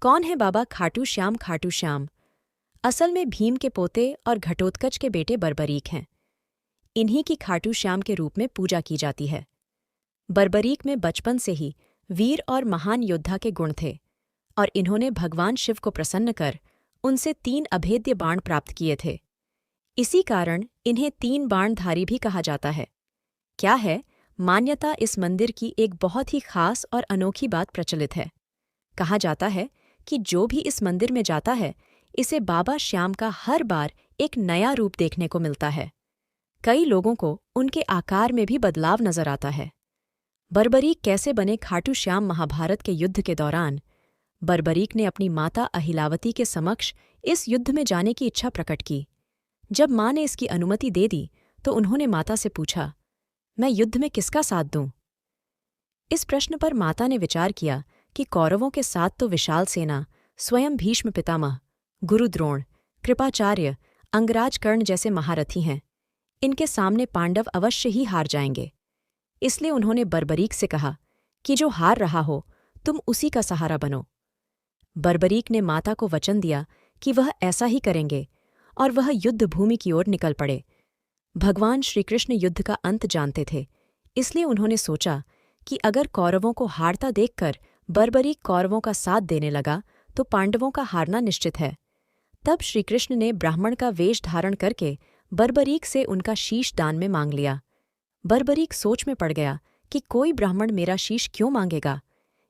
कौन है बाबा खाटू श्याम? खाटू श्याम असल में भीम के पोते और घटोत्कच के बेटे बर्बरीक हैं। इन्हीं की खाटू श्याम के रूप में पूजा की जाती है। बर्बरीक में बचपन से ही वीर और महान योद्धा के गुण थे और इन्होंने भगवान शिव को प्रसन्न कर उनसे 3 अभेद्य बाण प्राप्त किए थे। इसी कारण इन्हें 3 बाणधारी भी कहा जाता है। क्या है मान्यता? इस मंदिर की एक बहुत ही खास और अनोखी बात प्रचलित है। कहा जाता है कि जो भी इस मंदिर में जाता है इसे बाबा श्याम का हर बार एक नया रूप देखने को मिलता है। कई लोगों को उनके आकार में भी बदलाव नजर आता है। बर्बरीक कैसे बने खाटू श्याम? महाभारत के युद्ध के दौरान बर्बरीक ने अपनी माता अहिलावती के समक्ष इस युद्ध में जाने की इच्छा प्रकट की। जब मां ने इसकी अनुमति दे दी तो उन्होंने माता से पूछा, मैं युद्ध में किसका साथ दूं? इस प्रश्न पर माता ने विचार किया कि कौरवों के साथ तो विशाल सेना, स्वयं भीष्म पितामह, गुरु द्रोण, कृपाचार्य, अंगराज कर्ण जैसे महारथी हैं। इनके सामने पांडव अवश्य ही हार जाएंगे। इसलिए उन्होंने बर्बरीक से कहा कि जो हार रहा हो तुम उसी का सहारा बनो। बर्बरीक ने माता को वचन दिया कि वह ऐसा ही करेंगे और वह युद्ध भूमि की ओर निकल पड़े। भगवान श्रीकृष्ण युद्ध का अंत जानते थे, इसलिए उन्होंने सोचा कि अगर कौरवों को हारता देखकर बर्बरीक कौरवों का साथ देने लगा तो पांडवों का हारना निश्चित है। तब श्रीकृष्ण ने ब्राह्मण का वेश धारण करके बर्बरीक से उनका शीश दान में मांग लिया। बर्बरीक सोच में पड़ गया कि कोई ब्राह्मण मेरा शीश क्यों मांगेगा।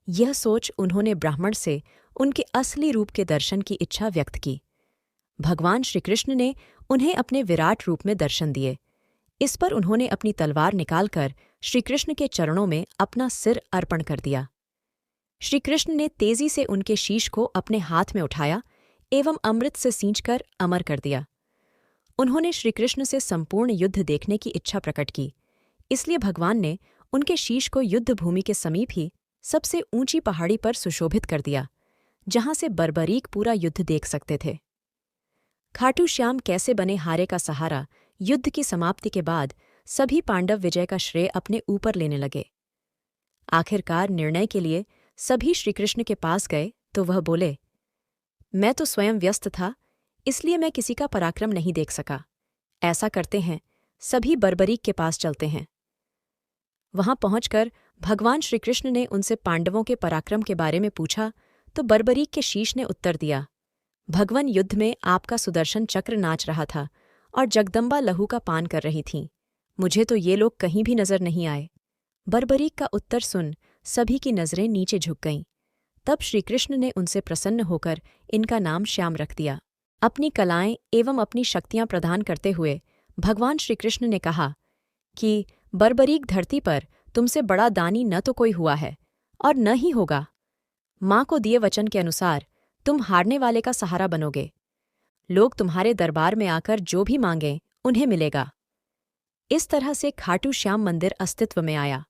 यह सोच उन्होंने ब्राह्मण से उनके असली रूप के दर्शन की इच्छा व्यक्त की। भगवान श्रीकृष्ण ने उन्हें अपने विराट रूप में दर्शन दिए। इस पर उन्होंने अपनी तलवार निकालकर श्रीकृष्ण के चरणों में अपना सिर अर्पण कर दिया। श्रीकृष्ण ने तेजी से उनके शीश को अपने हाथ में उठाया एवं अमृत से सींचकर अमर कर दिया। उन्होंने श्रीकृष्ण से संपूर्ण युद्ध देखने की इच्छा प्रकट की, इसलिए भगवान ने उनके शीश को युद्ध भूमि के समीप ही सबसे ऊंची पहाड़ी पर सुशोभित कर दिया, जहां से बर्बरीक पूरा युद्ध देख सकते थे। खाटू श्याम कैसे बने हारे का सहारा? युद्ध की समाप्ति के बाद सभी पांडव विजय का श्रेय अपने ऊपर लेने लगे। आखिरकार निर्णय के लिए सभी श्रीकृष्ण के पास गए तो वह बोले, मैं तो स्वयं व्यस्त था, इसलिए मैं किसी का पराक्रम नहीं देख सका। ऐसा करते हैं, सभी बर्बरीक के पास चलते हैं। वहां पहुंचकर भगवान श्रीकृष्ण ने उनसे पांडवों के पराक्रम के बारे में पूछा तो बर्बरीक के शीश ने उत्तर दिया, भगवन युद्ध में आपका सुदर्शन चक्र नाच रहा था और जगदम्बा लहू का पान कर रही थीं। मुझे तो ये लोग कहीं भी नजर नहीं आए। बर्बरीक का उत्तर सुन सभी की नजरें नीचे झुक गईं। तब श्रीकृष्ण ने उनसे प्रसन्न होकर इनका नाम श्याम रख दिया। अपनी कलाएं एवं अपनी शक्तियां प्रदान करते हुए भगवान श्रीकृष्ण ने कहा कि बर्बरीक, धरती पर तुमसे बड़ा दानी न तो कोई हुआ है और न ही होगा। मां को दिए वचन के अनुसार तुम हारने वाले का सहारा बनोगे। लोग तुम्हारे दरबार में आकर जो भी मांगें उन्हें मिलेगा। इस तरह से खाटू श्याम मंदिर अस्तित्व में आया।